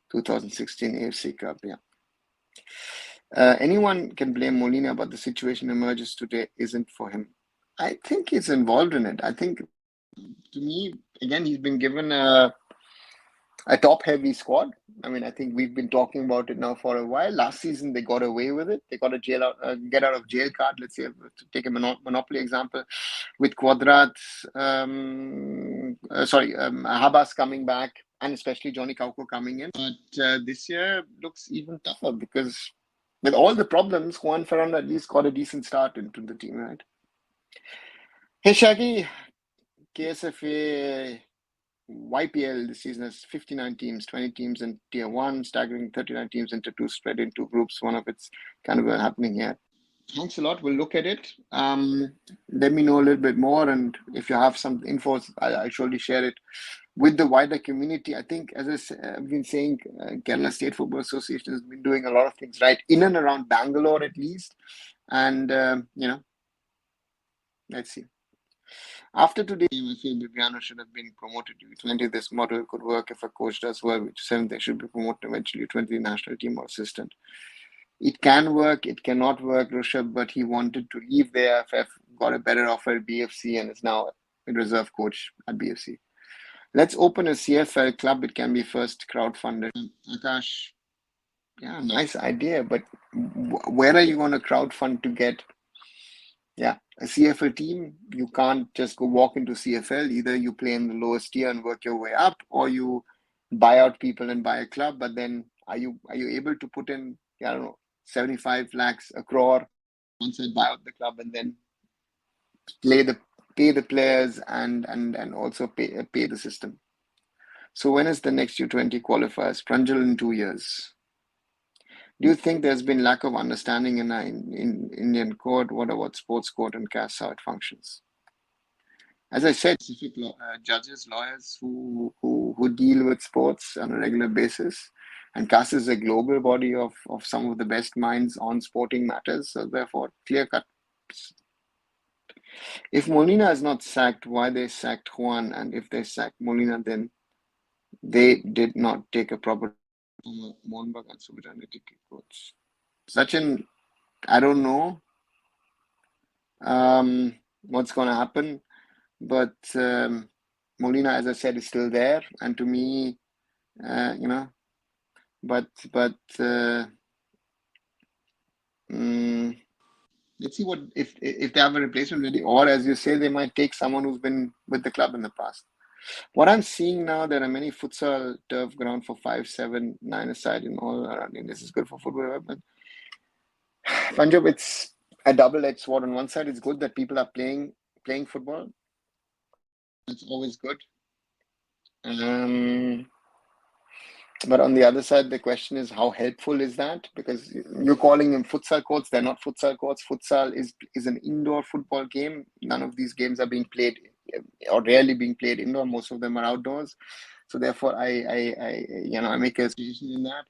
2016 AFC Cup. Yeah. Anyone can blame Molina, but the situation emerges today isn't for him. I think he's involved in it. I think, to me, again, he's been given a top-heavy squad. I mean, I think we've been talking about it now for a while. Last season, they got away with it. They got a get out of jail card. Let's say, to take a monopoly example, with Quadrat, Habas coming back, and especially Johnny Kauko coming in. But this year looks even tougher because with all the problems, Juan Ferrando at least got a decent start into the team, right? Hey, Shaggy, KSFA YPL this season has 59 teams, 20 teams in Tier 1, staggering 39 teams into two, spread into groups. One of it's kind of happening here. Thanks a lot. We'll look at it. Let me know a little bit more, and if you have some info, I'll surely share it with the wider community. I think, as I've been saying, Kerala State Football Association has been doing a lot of things right in and around Bangalore, at least. And, let's see. After today, I feel Bibiano should have been promoted to U20. This model could work if a coach does well, which 7th, they should be promoted eventually U20 national team or assistant. It can work, it cannot work, Rishabh, but he wanted to leave the AIFF, got a better offer at BFC, and is now a reserve coach at BFC. Let's open a CFL club. It can be first crowdfunded. Akash, yeah, nice idea, but where are you going to crowdfund to get a CFL team? You can't just go walk into CFL. Either you play in the lowest tier and work your way up, or you buy out people and buy a club. But then are you able to put in, I don't know, 75 lakhs, a crore, once I buy out the club, and then pay the players and also pay the system? So when is the next U20 qualifiers? Pranjal, in 2 years. Do you think there's been lack of understanding in Indian code? What about sports code and caste, how it functions? As I said, specific judges, lawyers who deal with sports on a regular basis, and CAS is a global body of some of the best minds on sporting matters. So therefore, clear cut. If Molina is not sacked, why they sacked Juan? And if they sacked Molina, then they did not take a proper Mohun Bagan coach. Sachin, I don't know what's going to happen, but Molina, as I said, is still there, and to me, you know, but mm, let's see what if they have a replacement ready, or as you say, they might take someone who's been with the club in the past. What I'm seeing now, there are many futsal turf ground for 5, 7, 9 aside in all around. And this is good for football development. Punjab, it's a double-edged sword. On one side, it's good that people are playing football. It's always good. But on the other side, the question is how helpful is that? Because you're calling them futsal courts, they're not futsal courts. Futsal is an indoor football game. None of these games are being played or rarely being played indoor. Most of them are outdoors. So therefore, I make a suggestion in that.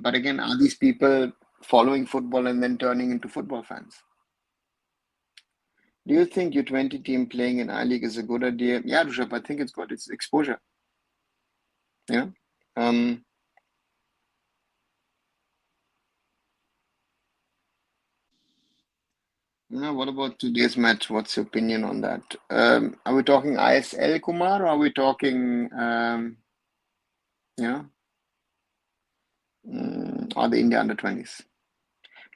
But again, are these people following football and then turning into football fans? Do you think U20 team playing in I-League is a good idea? Yeah, Rishabh, I think it's good. It's exposure. Yeah. What about today's match? What's your opinion on that? Are we talking ISL, Kumar, or are we talking, you or the India under-20s?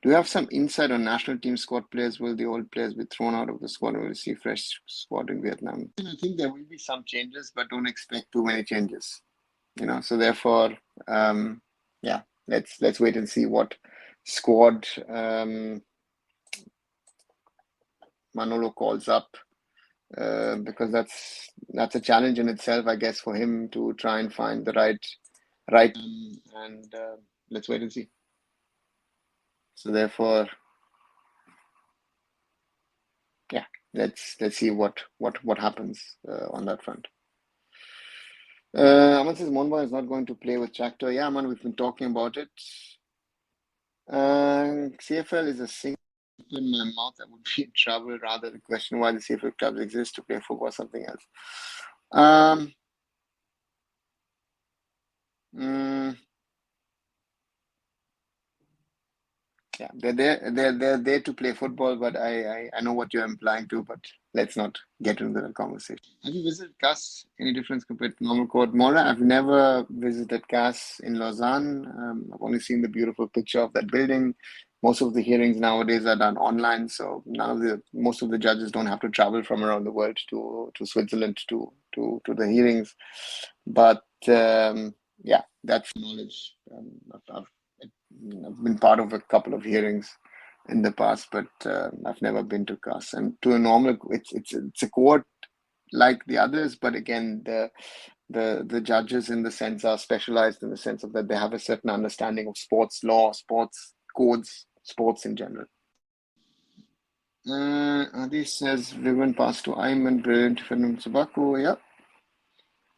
Do you have some insight on national team squad players? Will the old players be thrown out of the squad, or will we see fresh squad in Vietnam? I think there will be some changes, but don't expect too many changes. So therefore, yeah, let's wait and see what squad Manolo calls up. Because that's a challenge in itself, I guess, for him to try and find the right, and let's wait and see. So therefore, yeah, let's see what happens on that front. Aman says Mohun is not going to play with Chacto. Yeah, Aman, we've been talking about it. CFL is a single in my mouth. I would be in trouble. Rather, the question why the CFL clubs exist to play football or something else. Yeah, they're there to play football, but I know what you're implying to, but let's not get into that conversation. Have you visited CAS? Any difference compared to normal court? Mora, I've never visited CAS in Lausanne. I've only seen the beautiful picture of that building. Most of the hearings nowadays are done online, so most of the judges don't have to travel from around the world to Switzerland to the hearings. But yeah, that's knowledge. I've been part of a couple of hearings in the past, but I've never been to CAS. And to a normal, it's a court like the others, but again, the judges in the sense are specialized in the sense of that they have a certain understanding of sports law, sports codes, sports in general. Adi says Riven passed to Ayman, brilliant from Sabaku. Yeah.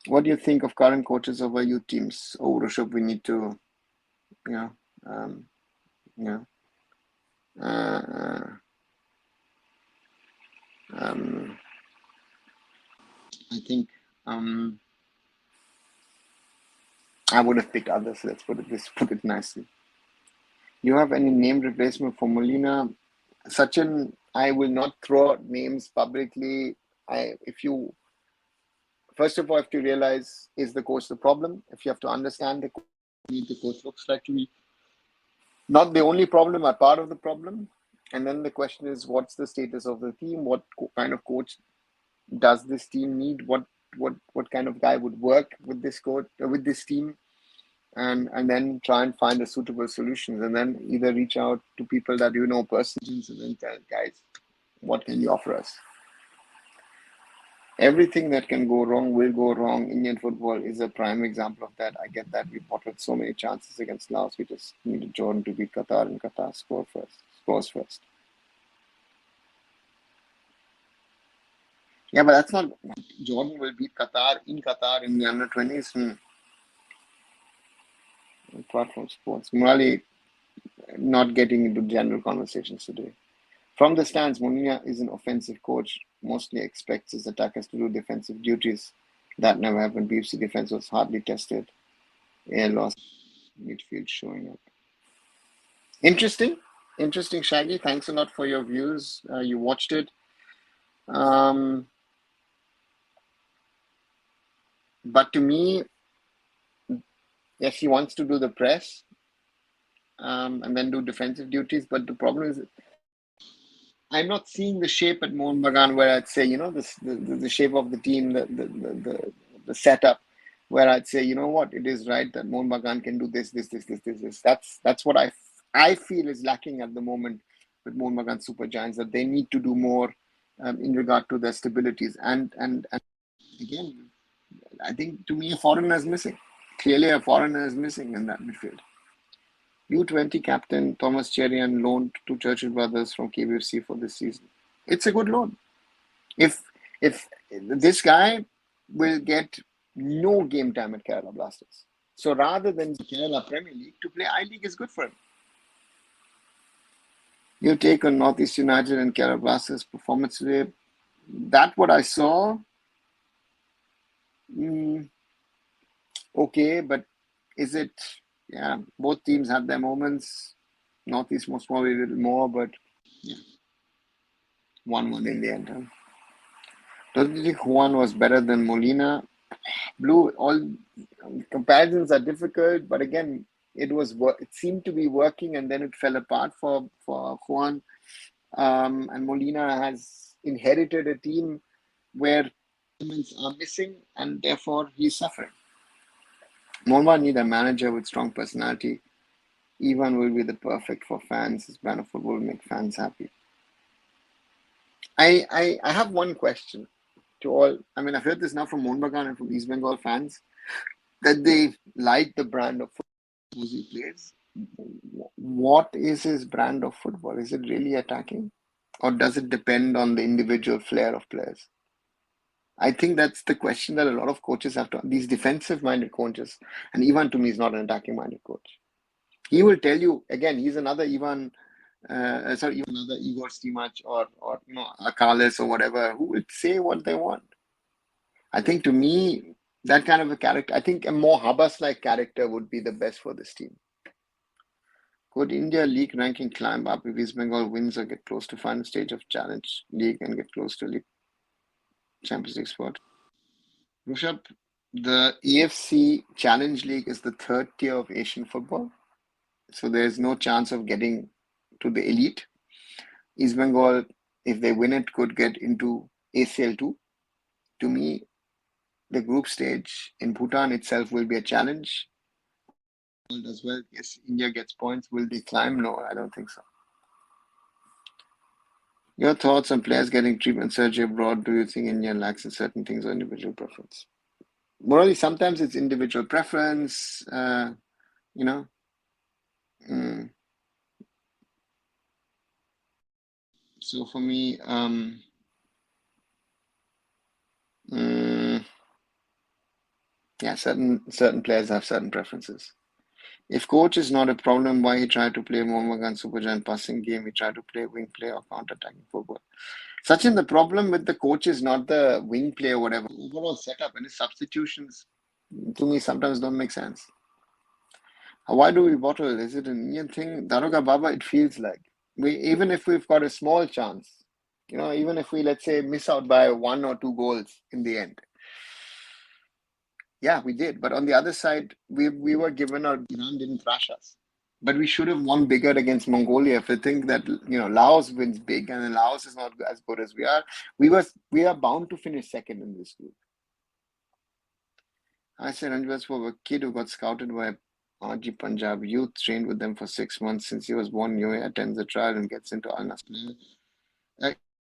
What do you think of current coaches of our youth teams? Oh, Rishabh, we need to, yeah. Yeah. I think I would have picked others. Let's put it nicely. You have any name replacement for Molina? Sachin, I will not throw out names publicly. First of all, have to realize, is the coach the problem? If you have to understand the coach looks like to be not the only problem, but part of the problem. And then the question is, what's the status of the team? What kind of coach does this team need? What kind of guy would work with this coach, with this team? And then try and find a suitable solutions, and then either reach out to people that you know personally and then tell guys, what can you offer us? Everything that can go wrong will go wrong. Indian football is a prime example of that. I get that. We bottled so many chances against Laos. We just needed Jordan to beat Qatar, and Qatar scores first. Yeah, but that's not Jordan will beat Qatar in the under-20s. Apart from sports, Murali, not getting into general conversations today. From the stands, Molina is an offensive coach, mostly expects his attackers to do defensive duties. That never happened. BFC defense was hardly tested. Air loss, midfield showing up. Interesting. Interesting, Shaggy. Thanks a lot for your views. You watched it. Um, but to me, yes, he wants to do the press and then do defensive duties. But the problem is, I'm not seeing the shape at Mohun Bagan where I'd say, the shape of the team, the setup, where I'd say, you know what, it is right that Mohun Bagan can do this. That's what I feel is lacking at the moment with Mohun Bagan Super Giants, that they need to do more in regard to their stabilities. And again, I think to me a foreigner is missing. Clearly, a foreigner is missing in that midfield. U20 captain Thomas Cherian loaned to Churchill Brothers from KBFC for this season. It's a good loan. If this guy will get no game time at Kerala Blasters, so rather than Kerala Premier League, to play I League is good for him. Your take on Northeast United and Kerala Blasters performance today? That what I saw. Okay, but is it? Yeah, both teams had their moments. Northeast most probably a little more, but yeah, 1-1 in the end. Huh? Don't you think Juan was better than Molina? Blue, all comparisons are difficult, but again, it seemed to be working, and then it fell apart for Juan. And Molina has inherited a team where elements are missing, and therefore he's suffering. Molma need a manager with strong personality. Ivan will be the perfect for fans. His brand of football will make fans happy. I have one question to all. I mean, I've heard this now from Mohun Bagan and from East Bengal fans that they like the brand of football he plays. What is his brand of football? Is it really attacking? Or does it depend on the individual flair of players? I think that's the question that a lot of coaches have to, these defensive minded coaches, and Ivan to me is not an attacking minded coach. He will tell you, again, he's another Ivan, even another Igor Stimac or Akalis or whatever, who will say what they want. I think to me, that kind of a character, I think a more Habas-like character would be the best for this team. Could India League ranking climb up if East Bengal wins or get close to final stage of Challenge League and get close to League Champions League spot? Rushabh, the AFC Challenge League is the third tier of Asian football. So there's no chance of getting to the elite. East Bengal, if they win it, could get into ACL2. To me, the group stage in Bhutan itself will be a challenge. As well, yes, India gets points. Will they climb? No, I don't think so. Your thoughts on players getting treatment surgery abroad? Do you think India lacks in certain things or individual preference? Morally, sometimes it's individual preference, you know. So for me, yeah, certain players have certain preferences. If coach is not a problem, why he tried to play Mohun Bagan Super Giant passing game? He tried to play wing play or counter-attacking football. Sachin, the problem with the coach is not the wing play or whatever. Overall setup and his substitutions, to me, sometimes don't make sense. Why do we bottle? Is it an Indian thing? Daroga Baba, it feels like. Even if we've got a small chance, even if we, let's say, miss out by 1 or 2 goals in the end. Yeah, we did. But on the other side, we were given our Iran didn't thrash us. But we should have won bigger against Mongolia. If we think that Laos wins big and then Laos is not as good as we are, we are bound to finish second in this group. I said Ranjivas for a kid who got scouted by RG Punjab youth, trained with them for 6 months since he was born. New attends the trial and gets into Al Nassr.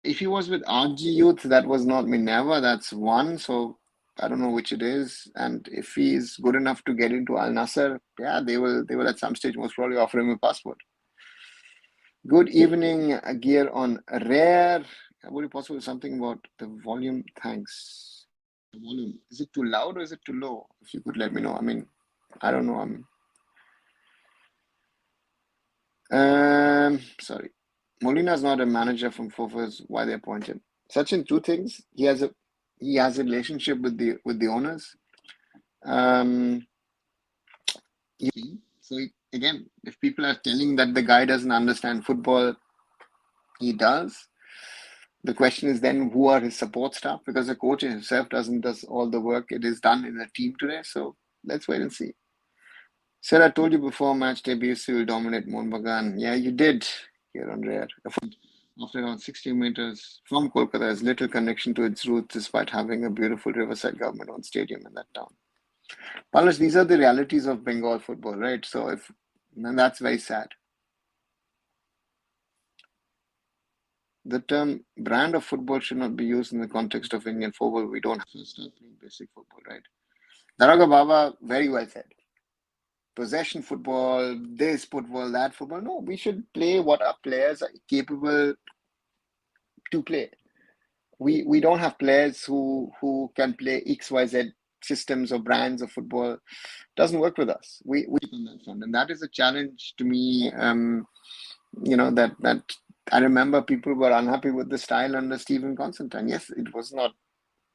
If he was with RG youth, that was not Minerva. That's one. So I don't know which it is. And if he's good enough to get into Al Nassr, yeah, they will at some stage most probably offer him a passport. Good evening, gear on rare. Would it possible something about the volume? Thanks. The volume, is it too loud or is it too low? If you could let me know. I mean, I don't know. Sorry. Molina's not a manager from Fofos. Why they appointed? Sachin, two things. He has a relationship with the owners. So again, if people are telling that the guy doesn't understand football, he does. The question is then who are his support staff? Because the coach himself does all the work. It is done in a team today. So let's wait and see. Sir, I told you before match day BFC will dominate Mohun Bagan. Yeah, you did here on Rare. After around 60 meters from Kolkata, has little connection to its roots despite having a beautiful riverside government-owned stadium in that town. Pallash, these are the realities of Bengal football, right? So and that's very sad. The term brand of football should not be used in the context of Indian football. We don't have to start playing basic football, right? Daraga Baba very well said. Possession football, this football, that football. No, we should play what our players are capable to play. We don't have players who can play XYZ systems or brands of football. Doesn't work with us. We on that front, and that is a challenge to me. That I remember people were unhappy with the style under Stephen Constantine. Yes, it was not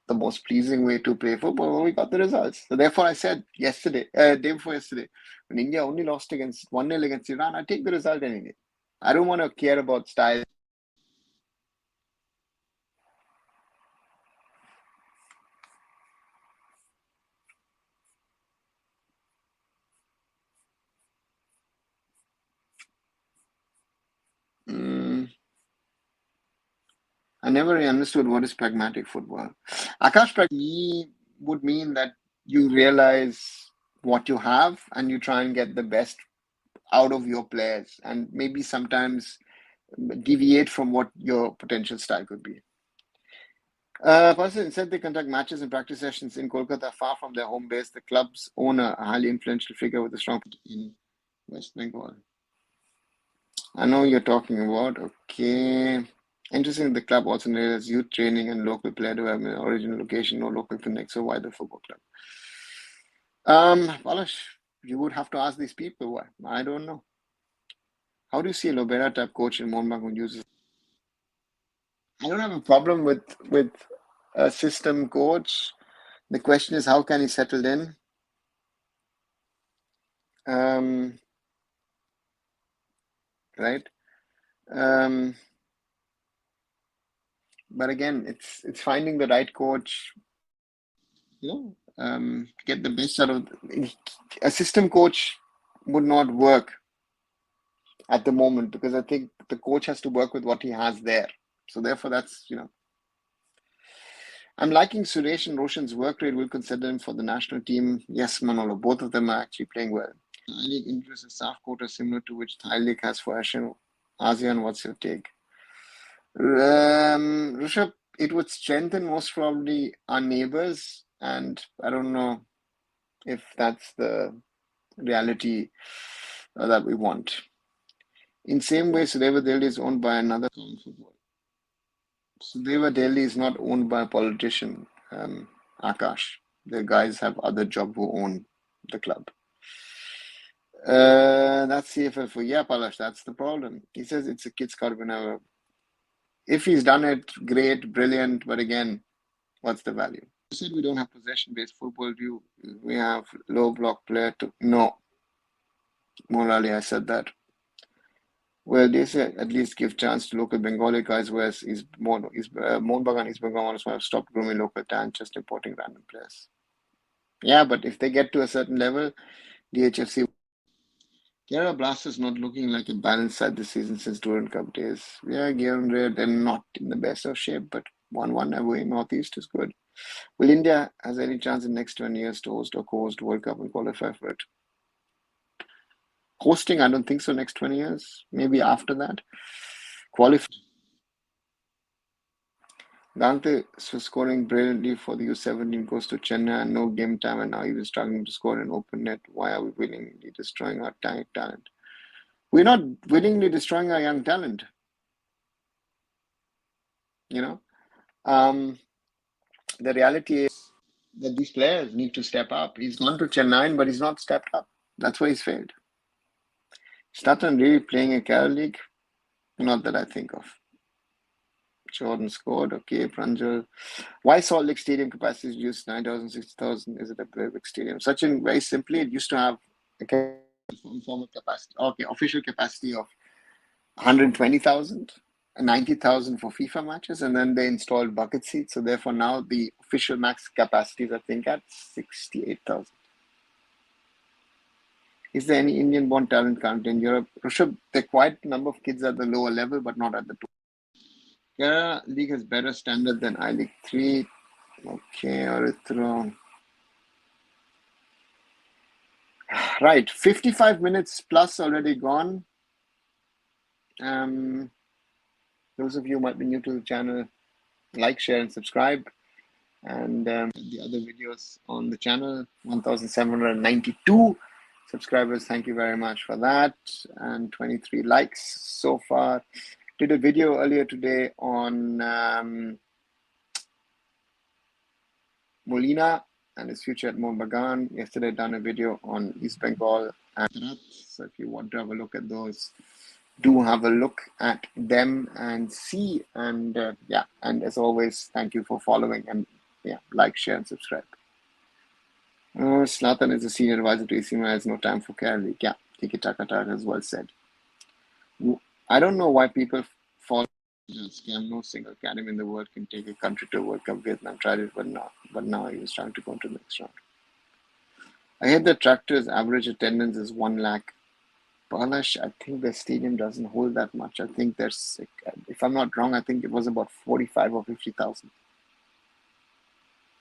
the most pleasing way to play football, but we got the results. So therefore, I said day before yesterday, when India only lost 1-0 against Iran, I take the result any day. I don't want to care about style. I never really understood what is pragmatic football. Akash, me would mean that you realize what you have and you try and get the best out of your players and maybe sometimes deviate from what your potential style could be. Person said they conduct matches and practice sessions in Kolkata, far from their home base. The club's owner, a highly influential figure with a strong in West Bengal. I know you're talking about. Okay. Interesting, the club also has youth training and local player to have an original location, no local connect. So why the football club? Palash, you would have to ask these people why. I don't know. How do you see a Lobera type coach in Mohun Bagan who uses? I don't have a problem with a system coach. The question is how can he settle in? Right. But again, it's finding the right coach. Get the best out of a system coach would not work at the moment because I think the coach has to work with what he has there. So therefore, that's I'm liking Suresh and Roshan's work rate. We'll consider him for the national team. Yes, Manolo, both of them are actually playing well. Thai League interest in staff quota similar to which Thai League has for ASEAN. What's your take? Rishabh, it would strengthen most probably our neighbors, and I don't know if that's the reality that we want. In same way, Sudhaiva Delhi is owned by another football. Sudhaiva Delhi is not owned by a politician, Akash. The guys have other job who own the club. That's CFL for Palash. That's the problem. He says it's a kid's club. If he's done it, great, brilliant. But again, what's the value? You said we don't have possession-based football. We have low block player to no. Morally, I said that. Well, they say at least give chance to local Bengali guys. Whereas Mohun Bagan East Bengal want to stop grooming local talent, just importing random players. Yeah, but if they get to a certain level, DHFC. Kerala Blasters not looking like a balanced side this season since Durant Cup days. Yeah, they're not in the best of shape, but 1-1 away Northeast is good. Will India has any chance in next 20 years to host or co-host World Cup and qualify for it? Hosting, I don't think so. Next 20 years, maybe after that. Qualify. Dante was scoring brilliantly for the U17 goes to Chennai and no game time, and now even struggling to score an open net. Why are we willingly destroying our talent? We're not willingly destroying our young talent. The reality is that these players need to step up. He's gone to Chennai, but he's not stepped up. That's why he's failed. Statan really playing a Kerala League? Not that I think of. Jordan scored. Okay, Pranjal. Why Salt Lake Stadium capacity is reduced 9,000, 60,000? Is it a very big stadium? Sachin, very simply, it used to have a Formal capacity. Okay, official capacity of 120,000, 90,000 for FIFA matches, and then they installed bucket seats. So therefore, now the official max capacity is, I think, at 68,000. Is there any Indian-born talent currently in Europe? Rishabh, there are quite a number of kids at the lower level, but not at the top. Kerala League has better standard than I League 3. Okay, Arithro. Right, 55 minutes plus already gone. Those of you who might be new to the channel, like, share, and subscribe. And the other videos on the channel, 1,792 subscribers. Thank you very much for that. And 23 likes so far. Did a video earlier today on Molina and his future at Mohun Bagan. Yesterday, done a video on East Bengal and Gujarat. So if you want to have a look at those, do have a look at them and see. And yeah, and as always, thank you for following and yeah, like, share, and subscribe. Zlatan is a senior advisor to AC Milan, has no time for Kerala League. Yeah, Tiki Taka as well said. I don't know why people fall. Scam. No single academy in the world can take a country to a World Cup. Vietnam tried it, but now he was trying to go to the next round. I heard the Tractor's average attendance is 1 lakh. Palash, I think the stadium doesn't hold that much. I think there's, if I'm not wrong, I think it was about 45 or 50,000.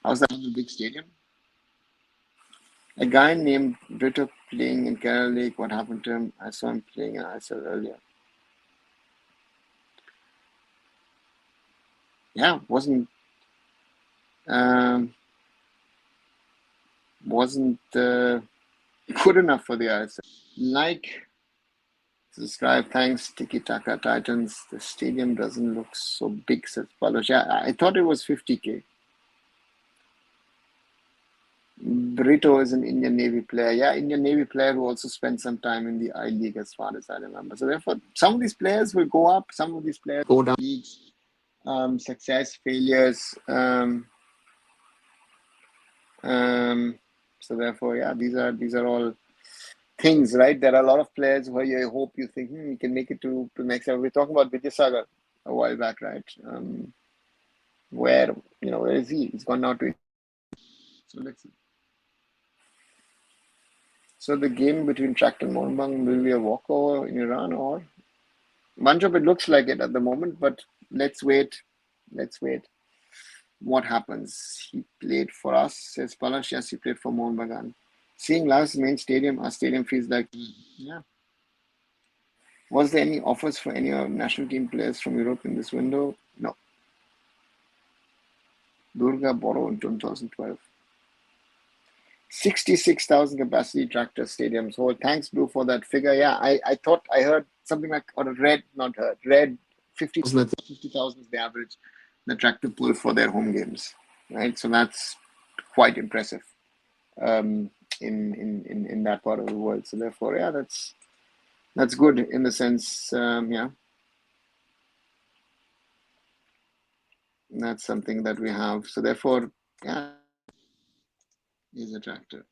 How's that a big stadium? A guy named Brito playing in Kerala League. What happened to him? I saw him playing in ISL earlier. Yeah, wasn't good enough for the ISL. Like, subscribe. Thanks, Tiki Taka Titans. The stadium doesn't look so big, says Palosh. Yeah, I thought it was 50K. Brito is an Indian Navy player. Yeah, Indian Navy player who also spent some time in the I League, as far as I remember. So therefore, some of these players will go up. Some of these players go down. Leagues, success, failures. So therefore, yeah, these are all things, right? There are a lot of players where you hope, you think, you can make it to next level. We're talking about Vidyasagar a while back, right? Where is he? He's gone now to. So let's see. So the game between Tractor and Mohun Bagan will be a walkover in Iran, or Manjab, it looks like it at the moment, but let's wait. Let's wait. What happens? He played for us, says Palash. Yes, he played for Mohun Bagan. Seeing last main stadium, our stadium feels like, yeah. Was there any offers for any of national team players from Europe in this window? No. Durga borrowed in 2012. 66,000 capacity Tractor stadiums. Oh, thanks, Blue, for that figure. Yeah, I thought I heard something like, or read 50,000 is the average the Tractor pull for their home games, right? So that's quite impressive in that part of the world. So therefore, yeah, that's good in the sense, yeah. That's something that we have. So therefore, yeah, is a Tractor.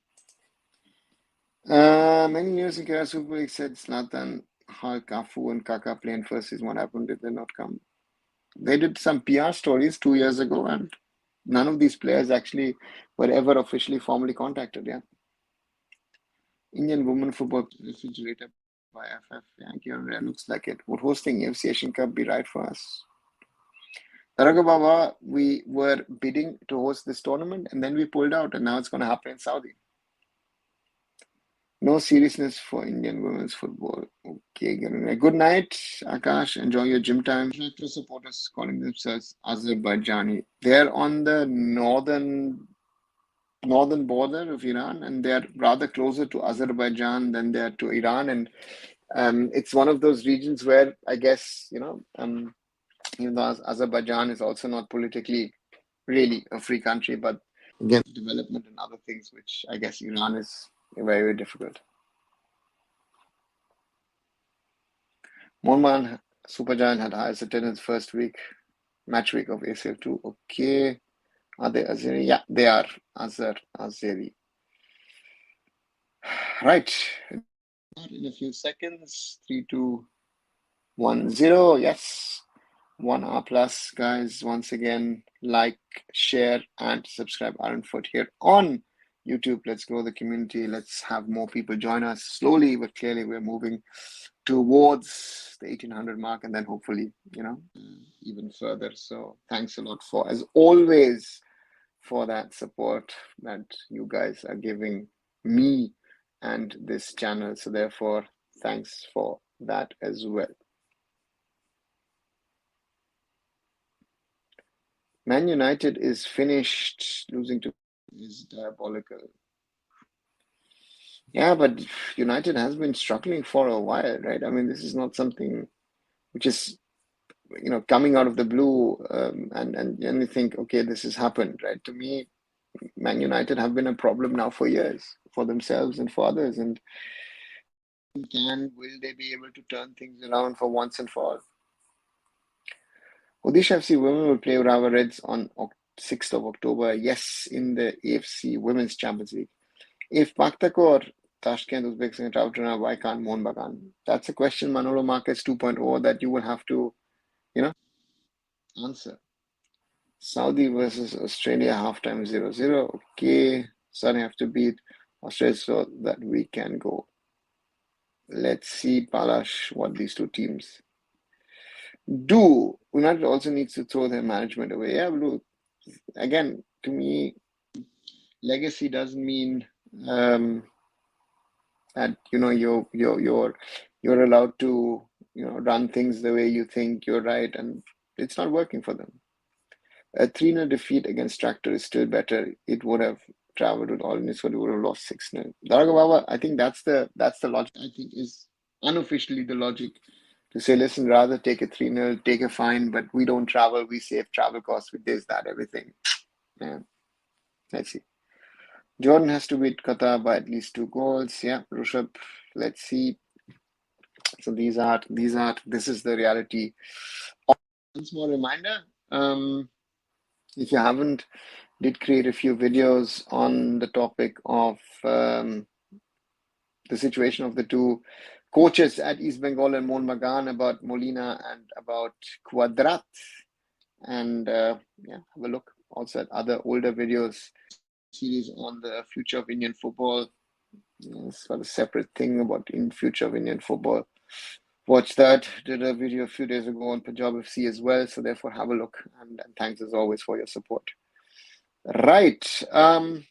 Many years in Kerala Super League said Zlatan, Kafu, and Kaka playing first is what happened. Did they not come? They did some PR stories 2 years ago, and none of these players actually were ever officially formally contacted. Yeah. Indian women football refrigerator by AIFF. Yankee on Rare looks like it. Would hosting AFC Asian Cup be right for us? Taraga Baba, we were bidding to host this tournament, and then we pulled out, and now it's going to happen in Saudi. No seriousness for Indian women's football. Okay, good night, Akash. Enjoy your gym time. Tractor supporters calling themselves Azerbaijani. They're on the northern border of Iran, and they're rather closer to Azerbaijan than they are to Iran. And it's one of those regions where I guess even though Azerbaijan is also not politically really a free country, but again, development and other things, which I guess Iran is very, very difficult. Mohun Bagan Supergiant had highest attendance first match week of ACL 2. Okay. Are they Azeri? Yeah, they are Azeri. Right. In a few seconds. 3, 2, 1, 0. Yes. 1 hour plus, guys. Once again, like, share, and subscribe arunfoot here on YouTube. Let's grow the community. Let's have more people join us. Slowly but clearly, we're moving towards the 1800 mark, and then hopefully, even further. So thanks a lot for, as always, for that support that you guys are giving me and this channel. So therefore, thanks for that as well. Man United is finished. Losing to is diabolical. Yeah, but United has been struggling for a while, right? I mean, this is not something which is, coming out of the blue, and you think, okay, this has happened, right? To me, Man United have been a problem now for years, for themselves and for others. And will they be able to turn things around for once and for all? Odisha FC women will play Urawa Reds on 6th of October. Yes, in the AFC Women's Champions League. If Paktako or Tashkent, Uzbekistan travel to now, why can't Mohun Bagan? That's a question, Manolo Markets 2.0, that you will have to, answer. Saudi versus Australia halftime 0-0. Okay, Saudi have to beat Australia so that we can go. Let's see, Palash, what these two teams do. United also needs to throw their management away. Yeah, look, again, to me, legacy doesn't mean that you're allowed to run things the way you think you're right, and it's not working for them. A 3-0 defeat against Tractor is still better. It would have traveled with all this, but it would have lost 6-0. Daragababa, I think that's the logic. I think is unofficially the logic to say, listen, rather take a 3-0, take a fine, but we don't travel, we save travel costs with this, that, everything. Yeah. Let's see. Jordan has to beat Qatar by at least 2 goals. Yeah, Rushabh, let's see. So this is the reality. One small reminder, if you haven't, did create a few videos on the topic of the situation of the two coaches at East Bengal and Mohun Bagan, about Molina and about Quadrat. And have a look also at other older videos, series on the future of Indian football. It's got a separate thing about in future of Indian football. Watch that. Did a video a few days ago on Punjab FC as well. So therefore, have a look. And thanks as always for your support. Right. I'm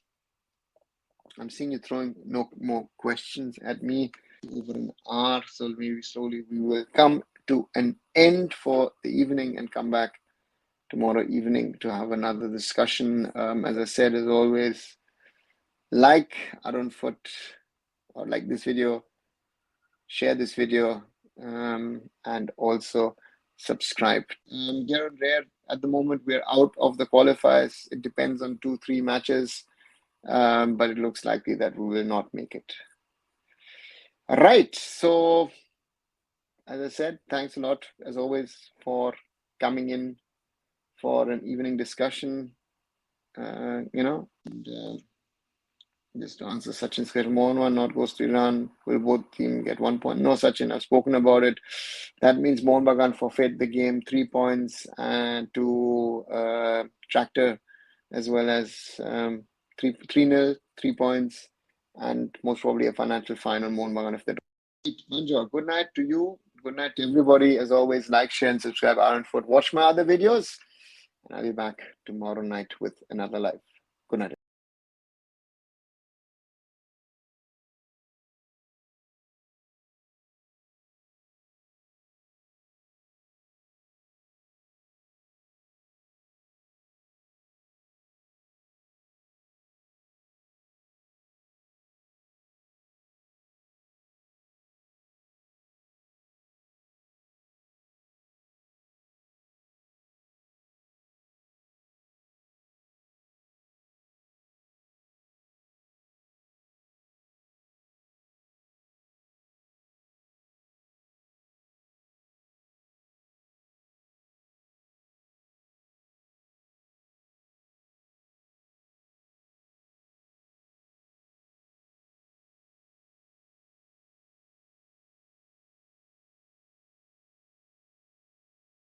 seeing you throwing no more questions at me. Over an hour, so maybe slowly we will come to an end for the evening and come back tomorrow evening to have another discussion. As I said, as always, like arunfoot or like this video, share this video, and also subscribe. Here and there, at the moment, we're out of the qualifiers. It depends on 2-3 matches, but it looks likely that we will not make it. All right. So, as I said, thanks a lot, as always, for coming in for an evening discussion. Just to answer Sachin's question, Mohun not goes to Iran. Will both team get 1 point? No, Sachin, I've spoken about it. That means Mohun Bagan forfeit the game, 3 points, and to Tractor, as well as 3-0, 3 points, and most probably a financial fine on Mohun Bagan if they don't. Manjor, good night to you. Good night to everybody. As always, like, share, and subscribe. arunfoot. Watch my other videos, and I'll be back tomorrow night with another live. Good night.